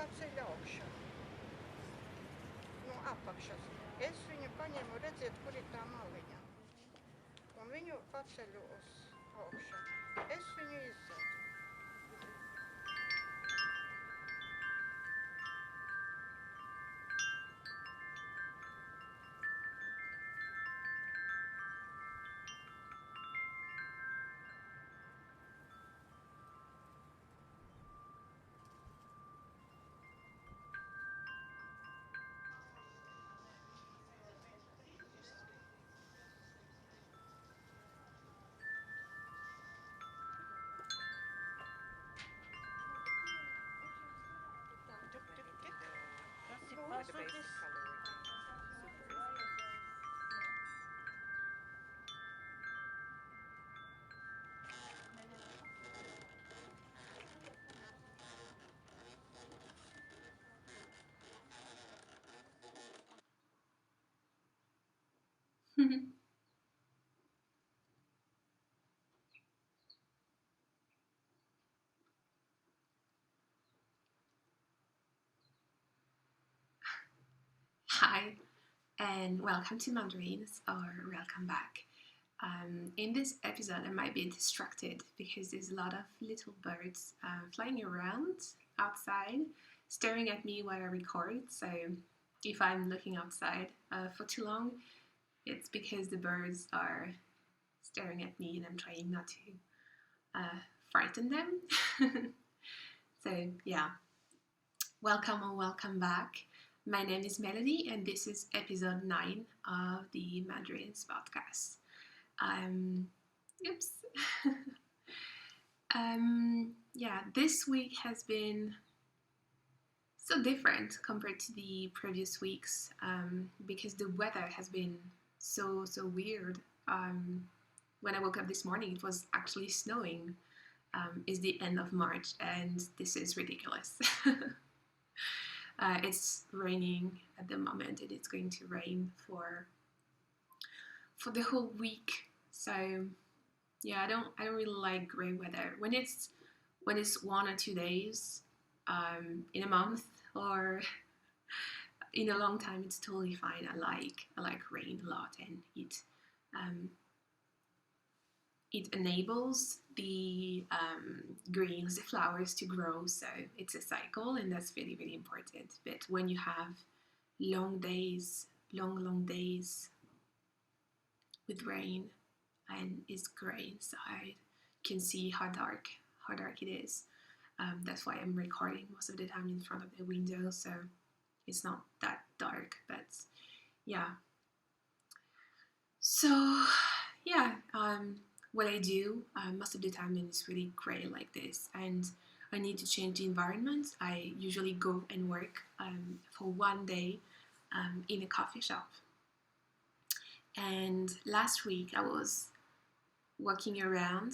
paceļ augšā. No apakšas. Es viņu paņemu redziet, kur ir tā maliņa. Un viņu paceļu uz augšu. Es viņu izzedu. Quite a basic colour again. Super, isn't it? Hi, and welcome to Mandarines, or welcome back. In this episode, I might be distracted because there's a lot of little birds flying around outside, staring at me while I record. So if I'm looking outside for too long, it's because the birds are staring at me and I'm trying not to frighten them. So yeah, welcome or welcome back. My name is Melody, and this is episode 9 of the Mandarines podcast. Oops. This week has been so different compared to the previous weeks because the weather has been so weird. When I woke up this morning, it was actually snowing. It's the end of March, and this is ridiculous. It's raining at the moment, and it's going to rain for the whole week. So yeah, I don't really like grey weather. When it's 1 or 2 days in a month or in a long time, it's totally fine. I like rain a lot, and it enables the greens, the flowers to grow, so it's a cycle, and that's really, really important. But when you have long days with rain and it's grey inside, you can see how dark it is. That's why I'm recording most of the time in front of the window, so it's not that dark, but yeah. So yeah, what I do most of the time when it's really grey like this and I need to change the environment, I usually go and work for 1 day in a coffee shop. And last week I was walking around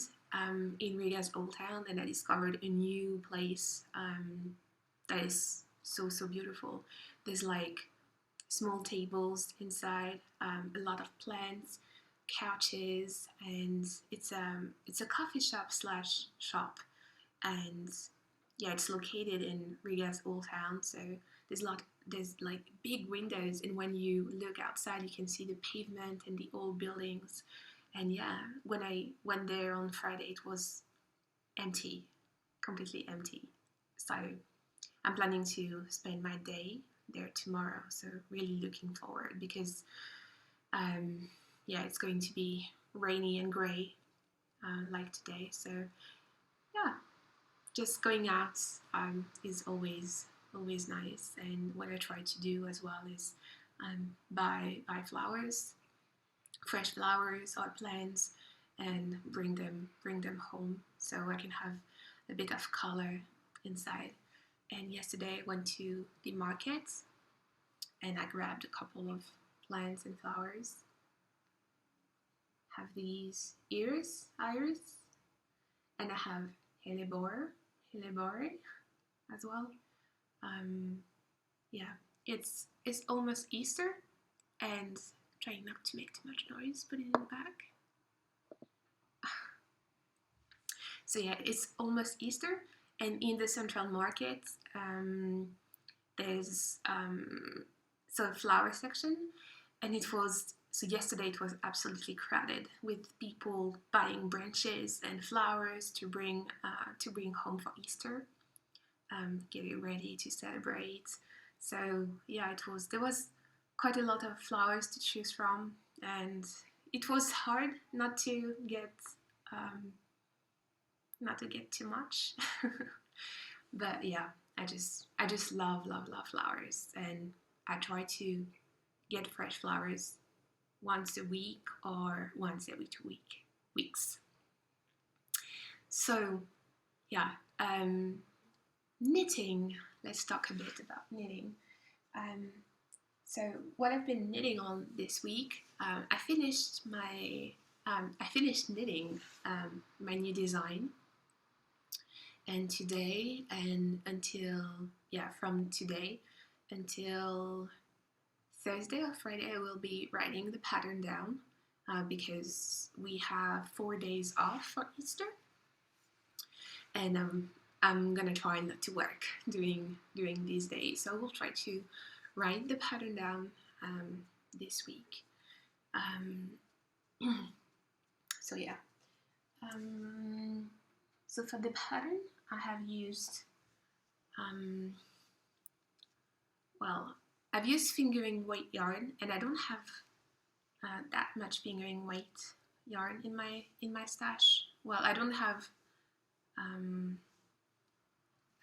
in Riga's Old Town, and I discovered a new place that is so beautiful. There's like small tables inside, a lot of plants, couches, and it's a coffee shop / shop, and yeah, it's located in Riga's Old Town. So there's like big windows, and when you look outside, you can see the pavement and the old buildings. And yeah, when I went there on Friday, it was empty, completely empty. So I'm planning to spend my day there tomorrow. So really looking forward, because it's going to be rainy and grey like today. So yeah, just going out is always nice. And what I try to do as well is buy flowers, fresh flowers or plants, and bring them home so I can have a bit of color inside. And yesterday I went to the market and I grabbed a couple of plants and flowers. Have these iris, and I have hellebore as well. It's almost Easter, and trying not to make too much noise, put it in the back. So yeah, it's almost Easter, And in the central market, there's a flower section, and yesterday it was absolutely crowded with people buying branches and flowers to bring home for Easter, getting ready to celebrate. So yeah, there was quite a lot of flowers to choose from, and it was hard not to get too much. But yeah, I just love flowers, and I try to get fresh flowers once a week or once every 2 weeks. So yeah, knitting. Let's talk a bit about knitting. So what I've been knitting on this week, I finished knitting my new design, and today and from today until Thursday or Friday, I will be writing the pattern down because we have 4 days off for Easter, and I'm gonna try not to work during these days, so I will try to write the pattern down this week. So yeah. So for the pattern, I have used I've used fingering weight yarn, and I don't have that much fingering weight yarn in my stash. Well, I don't have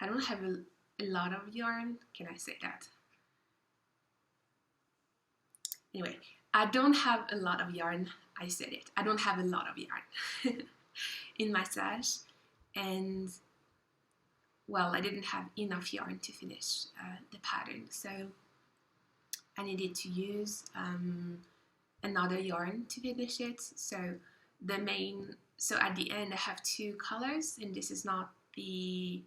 a lot of yarn. Can I say that? Anyway, I don't have a lot of yarn. I said it. I don't have a lot of yarn in my stash, and well, I didn't have enough yarn to finish the pattern, so I needed to use another yarn to finish it. So at the end I have 2 colors, and this is not the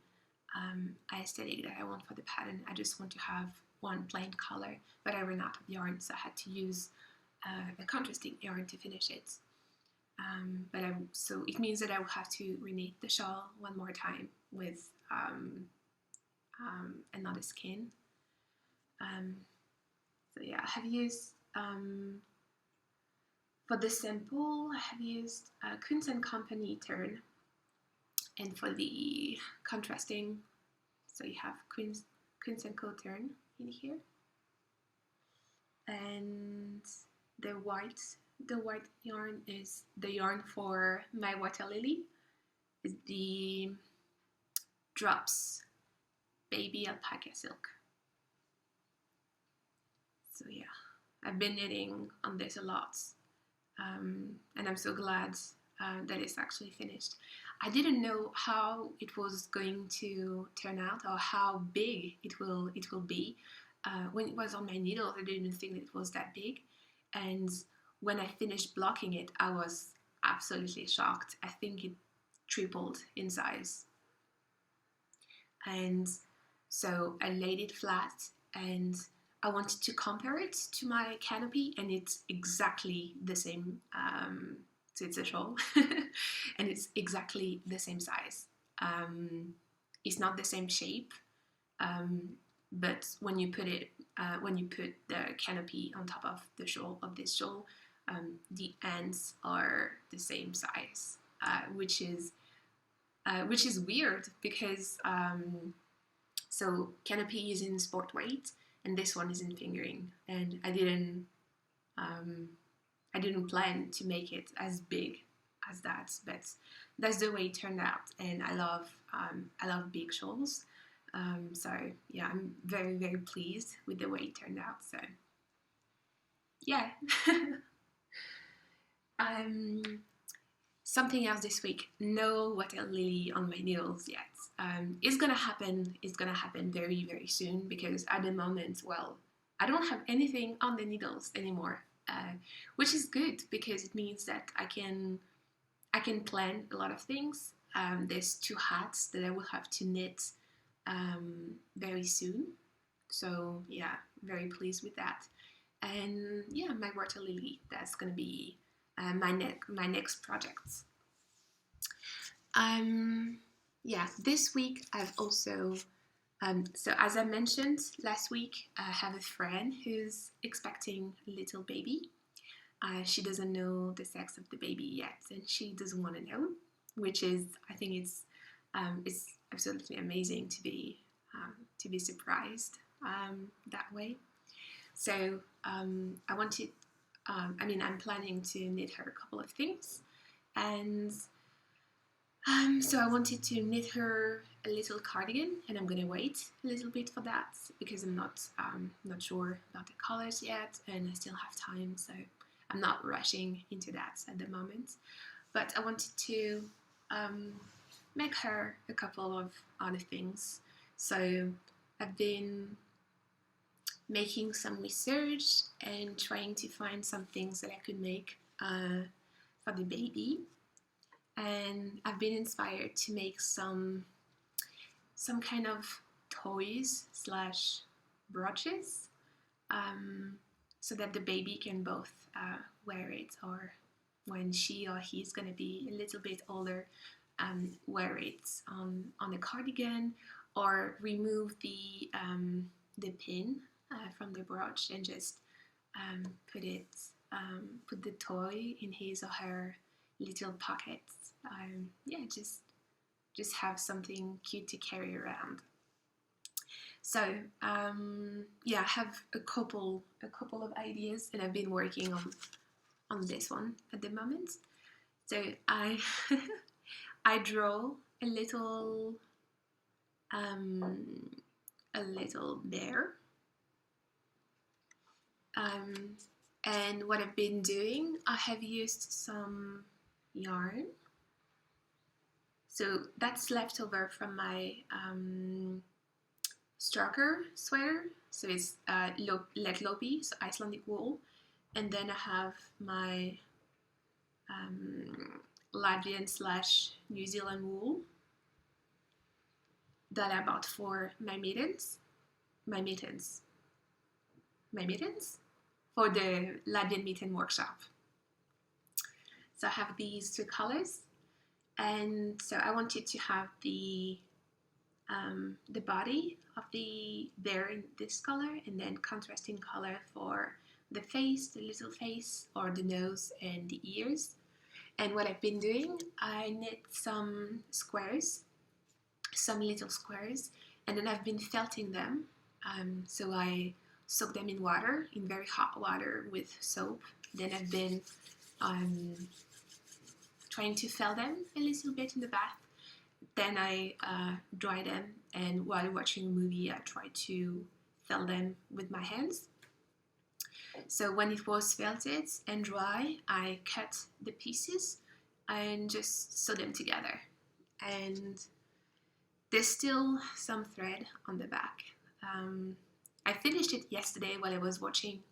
aesthetic that I want for the pattern. I just want to have one plain color, but I ran out of yarn, so I had to use a contrasting yarn to finish it. So it means that I will have to reknit the shawl one more time with another skein. So yeah, I have used for the sample, I have used Kunz & Company Tern, and for the contrasting, so you have Kunz & Co Tern in here, and the white yarn is the yarn for my water lily. Is the Drops Baby Alpaca Silk. So yeah, I've been knitting on this a lot, and I'm so glad that it's actually finished. I didn't know how it was going to turn out or how big it will be. When it was on my needles, I didn't think that it was that big, and when I finished blocking it, I was absolutely shocked. I think it tripled in size. And so I laid it flat, and I wanted to compare it to my canopy, and it's exactly the same. So it's a shawl, and it's exactly the same size. It's not the same shape, but when you put the canopy on top of the shawl, the ends are the same size, which is weird because so canopy is in sport weight and this one is in fingering, and I didn't plan to make it as big as that, but that's the way it turned out, and I love big shawls. So yeah, I'm very, very pleased with the way it turned out. So yeah. Something else this week. No water lily on my needles yet. It's gonna happen. It's gonna happen very, very soon, because at the moment, well, I don't have anything on the needles anymore, which is good because it means that I can plan a lot of things. There's 2 hats that I will have to knit very soon. So yeah, very pleased with that. And yeah, my water lily, that's gonna be my next project. yeah, this week I've also, so as I mentioned last week, I have a friend who's expecting a little baby. She doesn't know the sex of the baby yet, and she doesn't want to know, which is, I think it's absolutely amazing to be surprised that way. So I wanted, I'm planning to knit her a couple of things, and so I wanted to knit her a little cardigan, and I'm gonna wait a little bit for that because I'm not sure about the colors yet, and I still have time, so I'm not rushing into that at the moment. But I wanted to make her a couple of other things. So I've been making some research and trying to find some things that I could make for the baby. And I've been inspired to make some kind of toys slash brooches, so that the baby can both wear it, or when she or he's going to be a little bit older, wear it on a cardigan, or remove the pin from the brooch and just put the toy in his or her little pockets. Yeah, just have something cute to carry around. So yeah, I have a couple of ideas, and I've been working on this one at the moment. So I I draw a little bear, and what I've been doing, I have used some yarn. So that's left over from my Strucker sweater. So it's Lopi, so Icelandic wool. And then I have my Latvian / New Zealand wool that I bought for my mittens for the Latvian mitten workshop. So I have these two colors, and so I wanted to have the body of the bear in this color, and then contrasting color for the face, the little face, or the nose and the ears. And what I've been doing, I knit some little squares, and then I've been felting them. So I soak them in water, in very hot water with soap. Then I've been trying to felt them a little bit in the bath. Then I dry them, and while watching a movie, I try to felt them with my hands. So when it was felted and dry, I cut the pieces and just sew them together. And there's still some thread on the back. I finished it yesterday while I was watching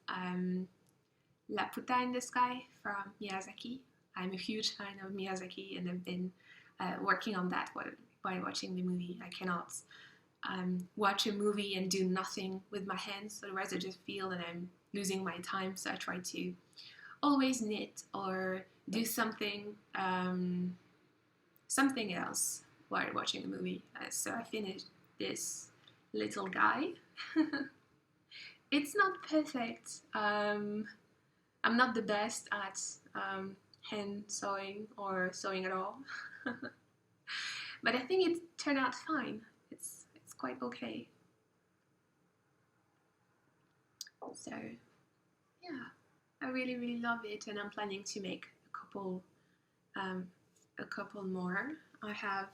La Puta in the Sky from Miyazaki. I'm a huge fan of Miyazaki, and I've been working on that while watching the movie. I cannot watch a movie and do nothing with my hands, otherwise I just feel that I'm losing my time. So I try to always knit or do something else while watching a movie. So I finished this little guy. It's not perfect. I'm not the best at hand sewing or sewing at all. But I think it turned out fine. It's quite okay. So yeah, I really, really love it, and I'm planning to make a couple more. I have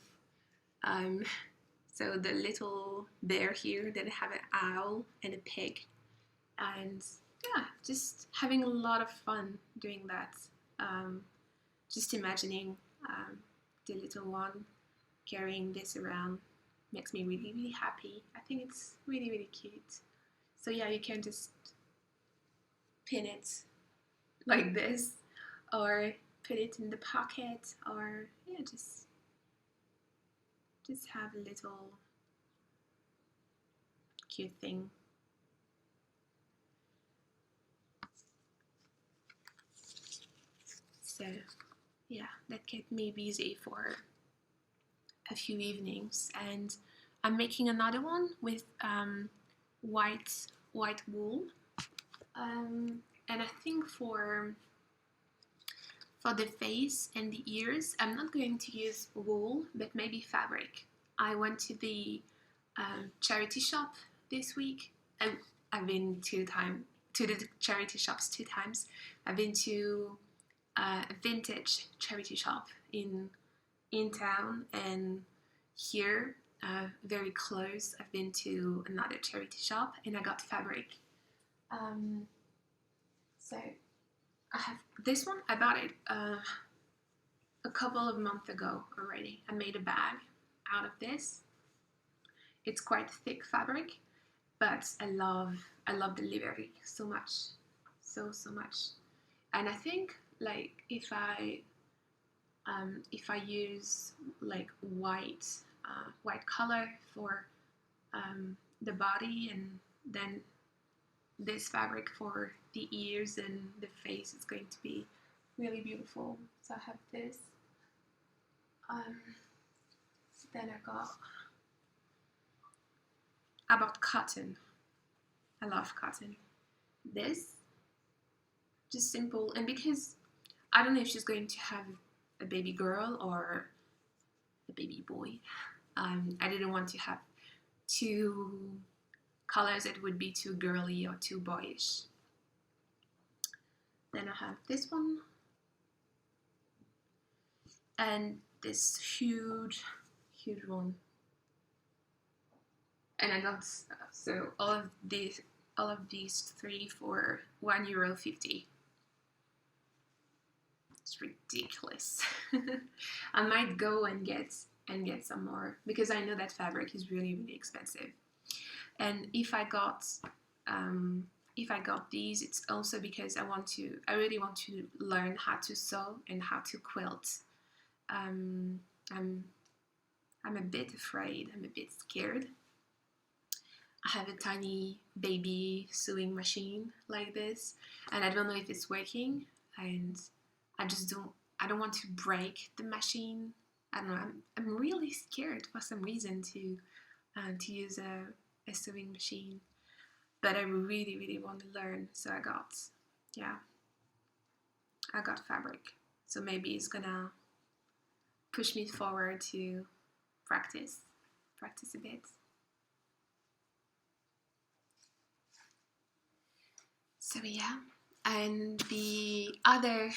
so the little bear here, then I have an owl and a pig, and yeah, just having a lot of fun doing that. Just imagining the little one carrying this around makes me really, really happy. I think it's really, really cute. So yeah, you can just pin it like this, or put it in the pocket, or yeah, just have a little cute thing. So yeah, that kept me busy for a few evenings, and I'm making another one with white wool, and I think for the face and the ears, I'm not going to use wool, but maybe fabric. I went to the charity shop this week. I've been to the charity shops 2 times. I've been to a vintage charity shop in town, and here, very close, I've been to another charity shop, and I got fabric. So I have this one. I bought it a couple of months ago already. I made a bag out of this. It's quite thick fabric, but I love the livery so much, so much. And I think like if I use like white color for the body, and then this fabric for the ears and the face, it's going to be really beautiful. So I have this. Then I bought cotton. I love cotton. This, just simple, and because I don't know if she's going to have a baby girl or a baby boy, I didn't want to have 2 colors that would be too girly or too boyish. Then I have this one, and this huge one. And I got so all of these 3 for €1.50. It's ridiculous. I might go and get some more, because I know that fabric is really, really expensive. And if I got these, it's also because I really want to learn how to sew and how to quilt. I'm a bit afraid. I'm a bit scared. I have a tiny baby sewing machine like this, and I don't know if it's working, and I don't want to break the machine. I don't know. I'm really scared for some reason to use a sewing machine, but I really, really want to learn. So I got fabric. So maybe it's gonna push me forward to practice a bit. So yeah, and the other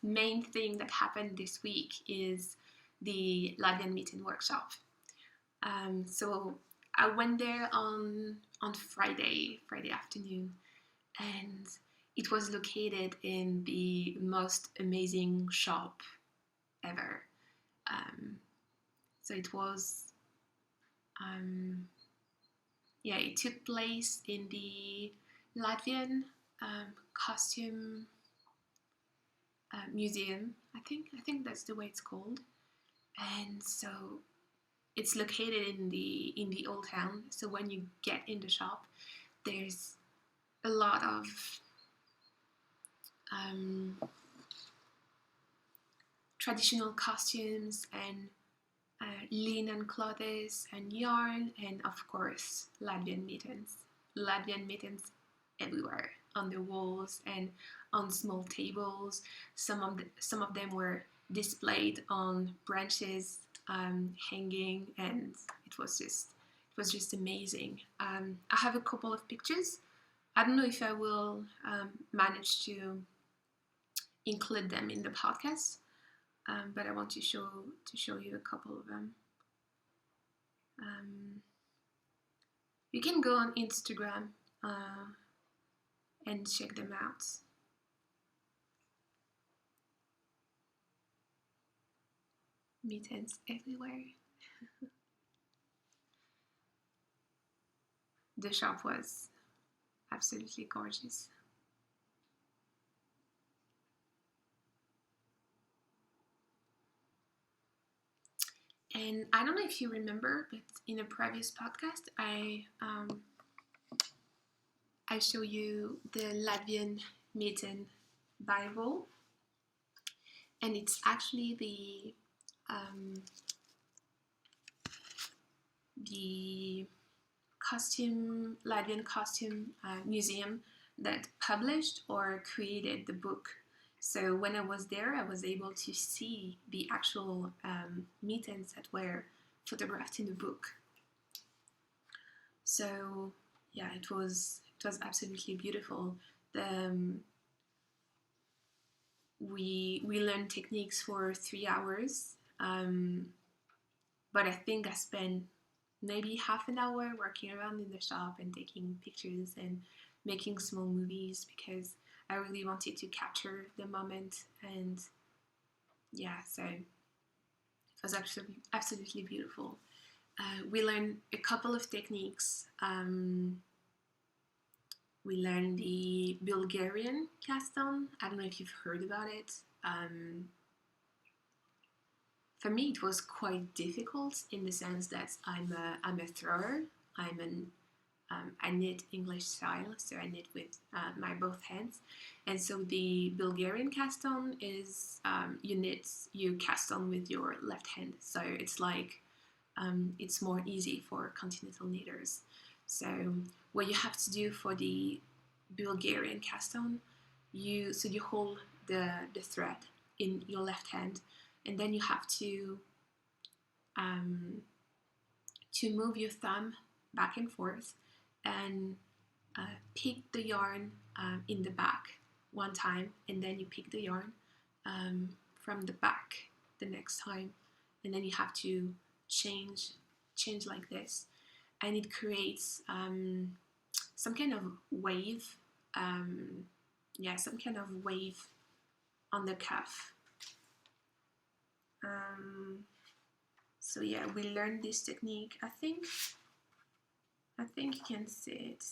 main thing that happened this week is the Latvian mitten workshop. So I went there on Friday afternoon, and it was located in the most amazing shop ever. So it was, it took place in the Latvian costume museum. I think that's the way it's called. And so it's located in the old town. So when you get in the shop, there's a lot of traditional costumes and linen clothes and yarn, and of course Latvian mittens. Latvian mittens everywhere, on the walls and on small tables. Some of them were displayed on branches, hanging, and it was just amazing. I have a couple of pictures. I don't know if I will manage to include them in the podcast, but I want to show you a couple of them. You can go on Instagram and check them out. Mittens everywhere. The shop was absolutely gorgeous. And I don't know if you remember, but in a previous podcast, I show you the Latvian mitten Bible, and it's actually the Latvian costume museum that published or created the book. So when I was there, I was able to see the actual mittens that were photographed in the book. So yeah, it was absolutely beautiful. We learned techniques for 3 hours, but I think I spent maybe half an hour working around in the shop and taking pictures and making small movies because I really wanted to capture the moment. And yeah, so it was absolutely beautiful. We learned a couple of techniques. We learned the Bulgarian cast on. I don't know if you've heard about it. For me, it was quite difficult in the sense that I'm a thrower. I knit English style, so I knit with my both hands. And so the Bulgarian cast on is you cast on with your left hand. So it's like it's more easy for continental knitters. So what you have to do for the Bulgarian cast on, you hold the thread in your left hand, and then you have to move your thumb back and forth and pick the yarn in the back one time, and then you pick the yarn from the back the next time, and then you have to change like this, and it creates some kind of wave, some kind of wave on the cuff. So yeah, we learned this technique. I think you can see it.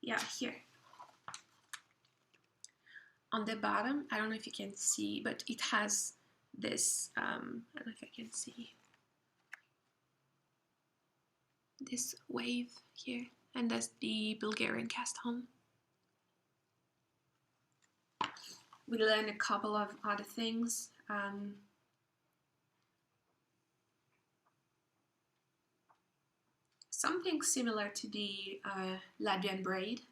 Yeah, here on the bottom. I don't know if you can see, but it has this. I don't know if I can see this wave here, and that's the Bulgarian cast on. We learned a couple of other things. Something similar to the Latvian braid,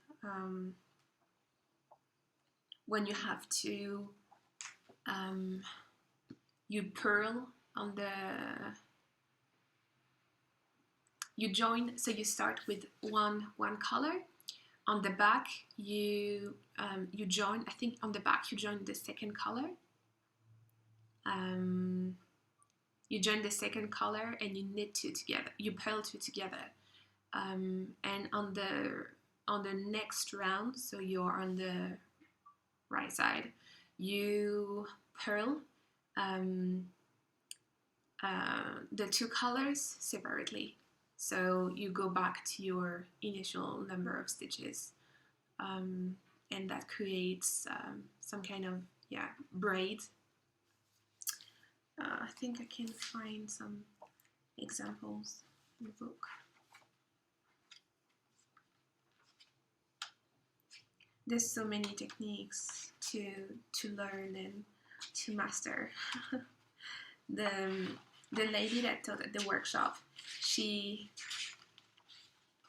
when you have to you purl on the you join. So you start with one color. On the back, you join. I think on the back you join the second color. You join the second color and you knit two together. You purl two together, and on the next round, so you're on the right side, you purl the two colors separately. So you go back to your initial number of stitches, and that creates some kind of braid. I think I can find some examples in the book. There's so many techniques to learn and to master. The lady that taught at the workshop, she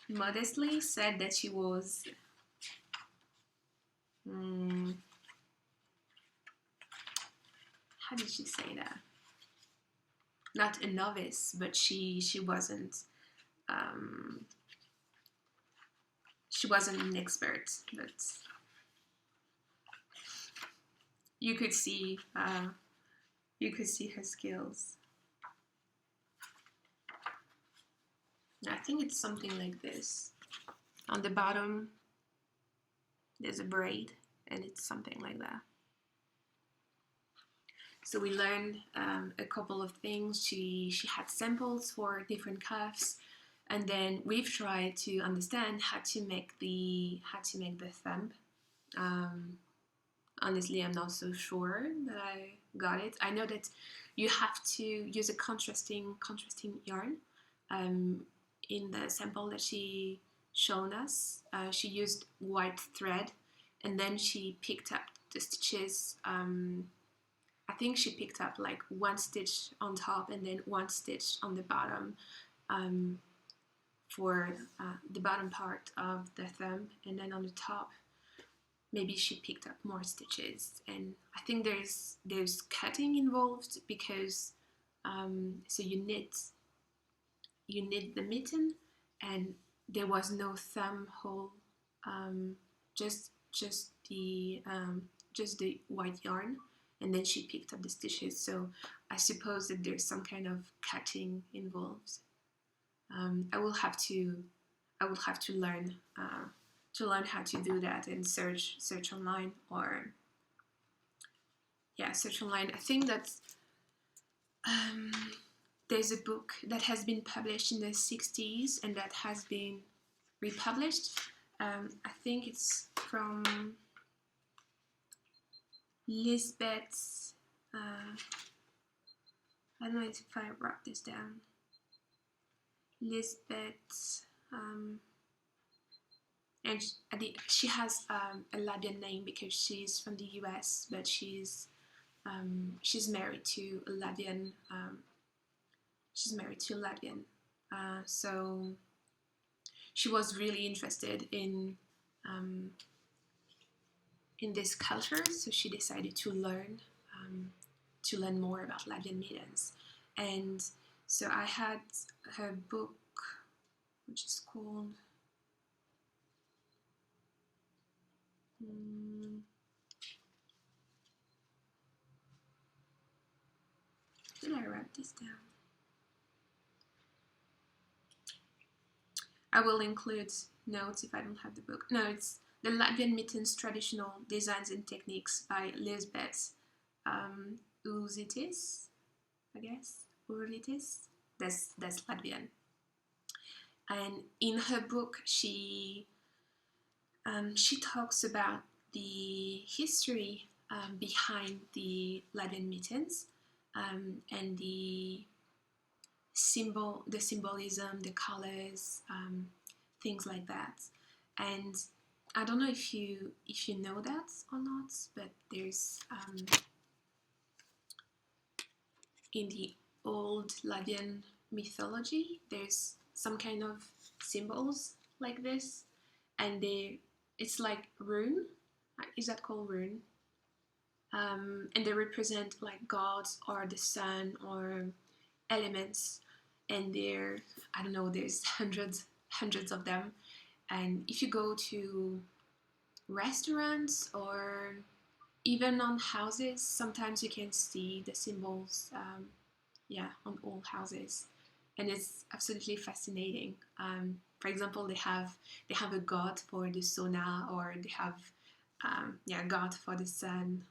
modestly said that she was how did she say that? Not a novice, but she wasn't an expert, but you could see her skills. I think it's something like this. On the bottom, there's a braid, and it's something like that. So we learned a couple of things. She had samples for different cuffs, and then we've tried to understand how to make the thumb. Honestly, I'm not so sure that I got it. I know that you have to use a contrasting yarn. In the sample that she shown us, she used white thread, and then she picked up the stitches I think she picked up like one stitch on top and then one stitch on the bottom, for the bottom part of the thumb, and then on the top maybe she picked up more stitches. And I think there's cutting involved because so you knit the mitten, and there was no thumb hole, just the white yarn, and then she picked up the stitches. So I suppose that there's some kind of cutting involved. I will have to learn how to do that and search online, or search online. I think that there's a book that has been published in the 60s and that has been republished. I think it's from Lisbeth. I don't know if I wrote this down. Lisbeth, and she has a Latvian name because she's from the US, but she's married to a Latvian. So she was really interested in this culture, so she decided to learn more about Latvian mittens. And so I had her book, which is called did I write this down? I will include notes if I don't have the book. No, it's The Latvian Mittens Traditional Designs and Techniques by Lisbeth Uzitis, I guess. Uzitis. That's Latvian. And in her book, she talks about the history behind the Latvian mittens, and the symbolism, the colors, things like that. And I don't know if you know that or not, but there's in the old Latvian mythology, there's some kind of symbols like this, and it's like rune. Is that called rune? And they represent like gods or the sun or elements, and I don't know, there's hundreds of them. And if you go to restaurants or even on houses, sometimes you can see the symbols, on all houses, and it's absolutely fascinating. For example, they have a god for the sauna, or they have a god for the sun,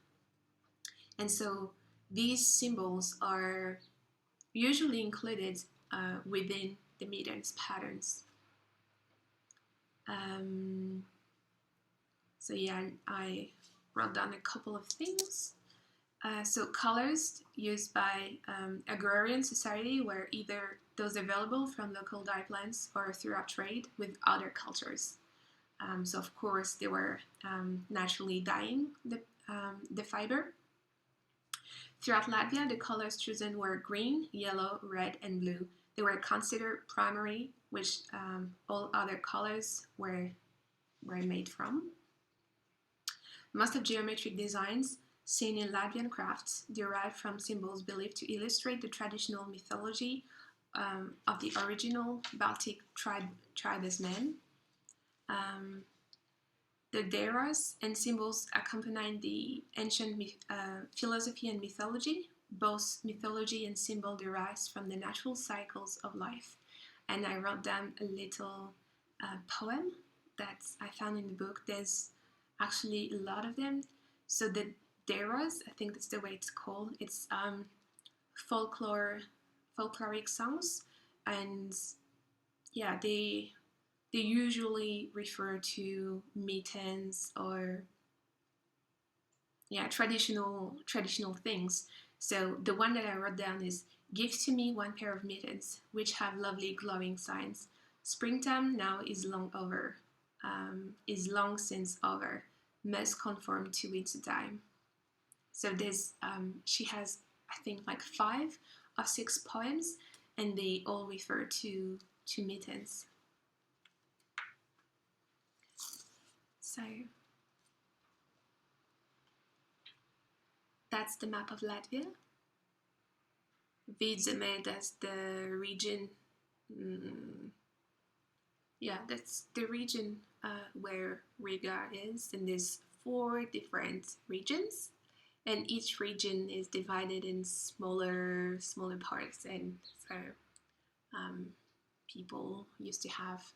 and so these symbols are usually included within the mittens patterns. So I wrote down a couple of things. So colors used by agrarian society were either those available from local dye plants or throughout trade with other cultures. So of course they were naturally dyeing the fiber. Throughout Latvia, the colors chosen were green, yellow, red, and blue. They were considered primary, which all other colors were made from. Most of geometric designs seen in Latvian crafts derive from symbols believed to illustrate the traditional mythology of the original Baltic tribesmen. The deras and symbols accompanying the ancient philosophy and mythology. Both mythology and symbol derives from the natural cycles of life. And I wrote down a little poem that I found in the book. There's actually a lot of them. So the deras, I think that's the way it's called. It's folkloric songs, and they usually refer to mittens or traditional things. So the one that I wrote down is, "Give to me one pair of mittens, which have lovely glowing signs. Springtime now is long since over. Must conform to winter time." So there's she has, I think, like 5 or 6 poems, and they all refer to mittens. So that's the map of Latvia. Vidzeme, that's the region. Yeah, that's the region where Riga is, and there's 4 different regions, and each region is divided in smaller parts, and so people used to have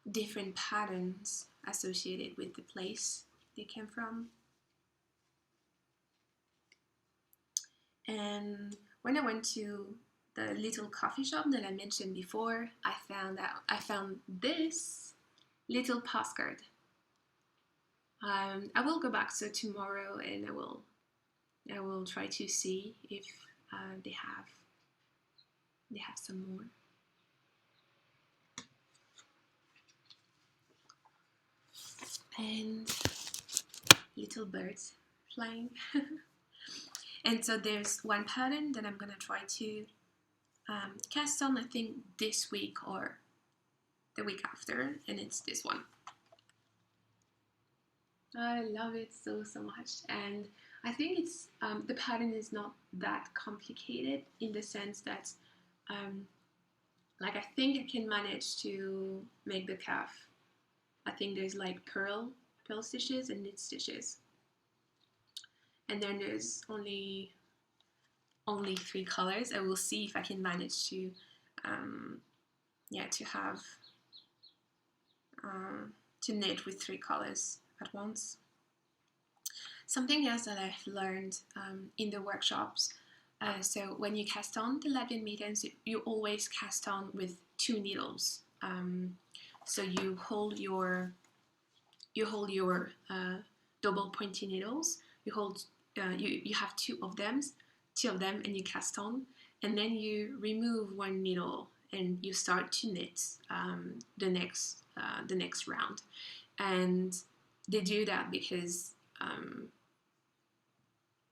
different patterns associated with the place they came from. And when I went to the little coffee shop that I mentioned before, I found this little postcard. I will go back so tomorrow, and I will try to see if they have some more. And little birds flying. And so there's one pattern that I'm gonna try to cast on, I think this week or the week after, and it's this one. I love it so much, and I think it's the pattern is not that complicated in the sense that like I think I can manage to make the calf. I think there's like pearl stitches and knit stitches, and then there's only 3 colors. I will see if I can manage to to have to knit with 3 colors at once. Something else that I've learned in the workshops, so when you cast on the Latvian mittens, you always cast on with 2 needles. So you hold your double pointy needles. You hold you have 2 of them, and you cast on, and then you remove 1 needle and you start to knit the next round. And they do that because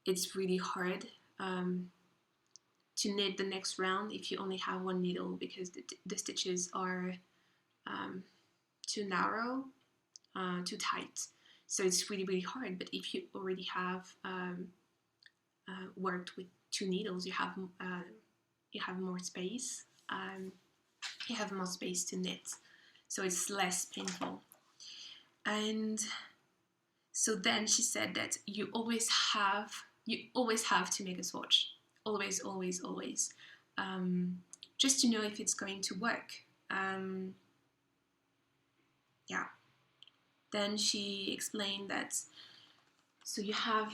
it's really hard to knit the next round if you only have 1 needle, because the stitches are too narrow, too tight. So it's really hard. But if you already have worked with 2 needles, you have more space. You have more space to knit, so it's less painful. And so then she said that you always have to make a swatch, always, just to know if it's going to work. Yeah. Then she explained that so you have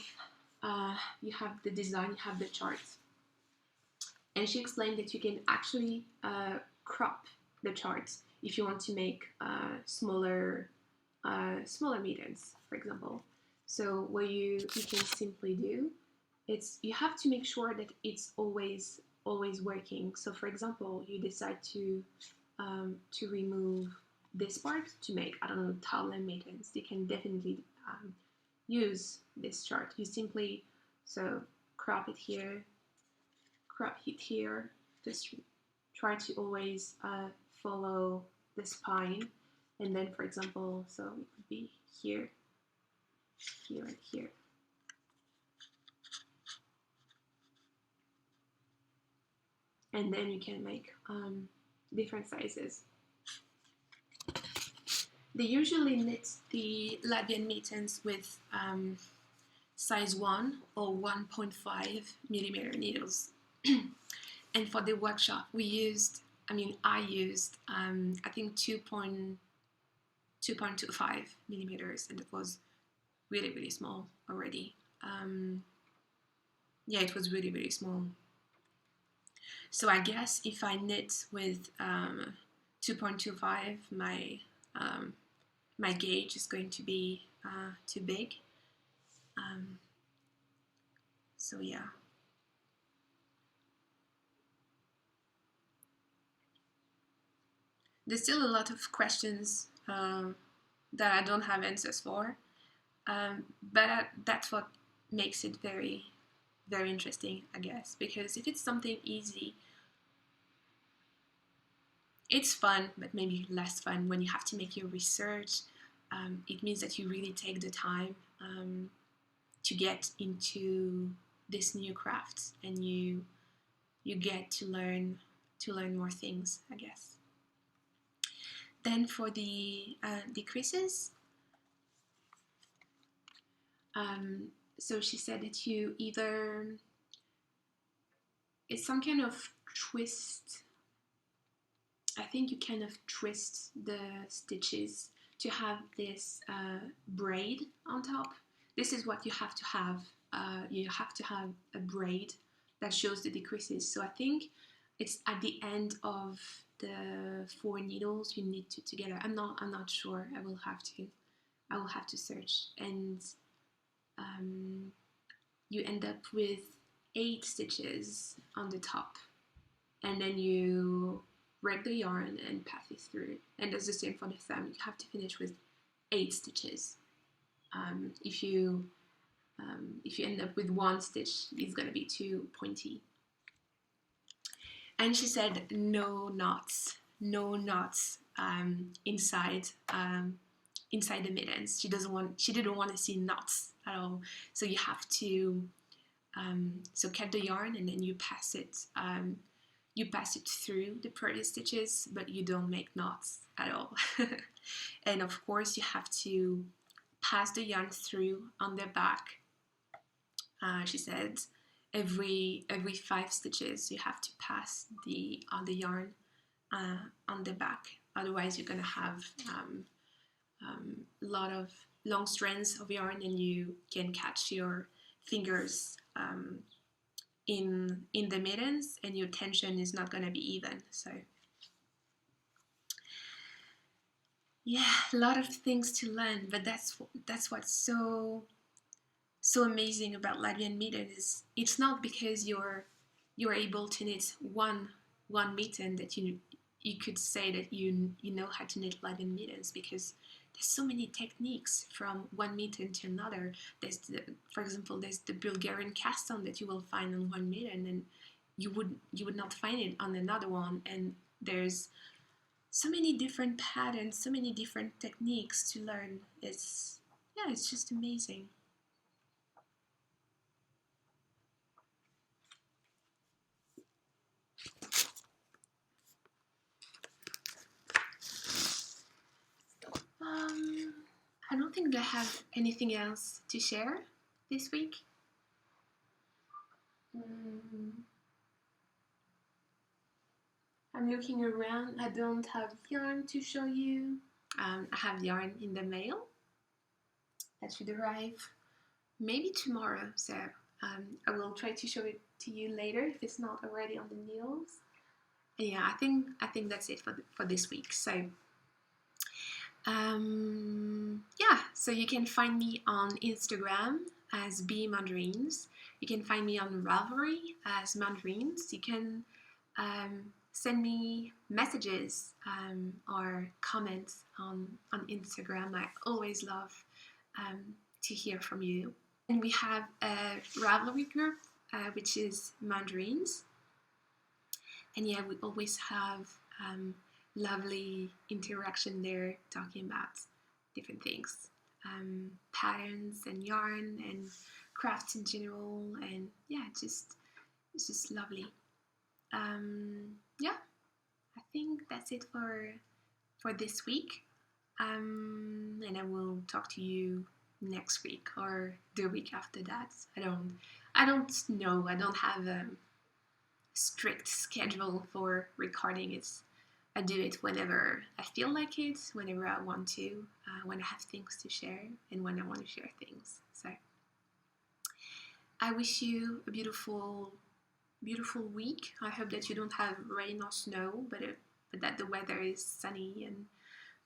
the design, you have the chart, and she explained that you can actually crop the chart if you want to make smaller mittens, for example. So what you can simply do, you have to make sure that it's always working. So for example, you decide to remove this part to make, I don't know, towel mittens. You can definitely use this chart. You simply crop it here, just try to always follow the spine, and then for example, so it would be here, and here. And then you can make different sizes. They usually knit the Latvian mittens with size 1 or 1.5 millimeter needles. And for the workshop, I used I think 2.25 millimeters, and it was really small already. It was really small. So I guess if I knit with 2.25, my gauge is going to be too big. So yeah. There's still a lot of questions that I don't have answers for. But that's what makes it very, very interesting, I guess, because if it's something easy, it's fun, but maybe less fun when you have to make your research. It means that you really take the time to get into this new craft, and you get to learn more things, I guess. Then for the creases, so she said that you either, it's some kind of twist. I think you kind of twist the stitches to have this braid on top. This is what you have to have. You have to have a braid that shows the decreases. So I think it's at the end of the 4 needles you need to together. I'm not sure. I will have to search. And you end up with 8 stitches on the top, and then you break the yarn and pass it through. And that's the same for the thumb. You have to finish with 8 stitches. If you end up with 1 stitch, it's gonna be too pointy. And she said no knots inside the mittens. She didn't want to see knots at all. So you have to cut the yarn, and then you pass it. You pass it through the pretty stitches, but you don't make knots at all. And of course, you have to pass the yarn through on the back. She said every 5 stitches you have to pass the yarn on the back. Otherwise, you're gonna have a lot of long strands of yarn, and you can catch your fingers in the mittens, and your tension is not gonna be even. So yeah, a lot of things to learn, but that's what's so amazing about Latvian mitten. Is it's not because you're able to knit one mitten that you could say that you know how to knit Latvian mittens, because there's so many techniques from one mitten to another. For example, there's the Bulgarian cast on that you will find on one mitten, and you would not find it on another one. And there's so many different patterns, so many different techniques to learn. It's just amazing. I don't think I have anything else to share this week. I'm looking around. I don't have yarn to show you. I have yarn in the mail that should arrive maybe tomorrow. So I will try to show it to you later if it's not already on the needles. And yeah, I think that's it for this week. So yeah, so you can find me on Instagram as Mandarines. You can find me on Ravelry as Mandarines. You can send me messages or comments on Instagram. I always love to hear from you. And we have a Ravelry group, which is Mandarines. And yeah, we always have lovely interaction there, talking about different things, patterns and yarn and crafts in general, and yeah, it's just lovely. Yeah, I think that's it for this week, and I will talk to you next week or the week after that. I don't know. I don't have a strict schedule for recording. I do it whenever I feel like it, whenever I want to, when I have things to share, and when I want to share things. So I wish you a beautiful week. I hope that you don't have rain or snow, but that the weather is sunny and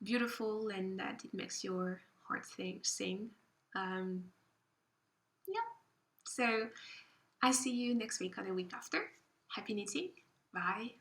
beautiful, and that it makes your heart sing. Yeah. So I see you next week or the week after. Happy knitting. Bye.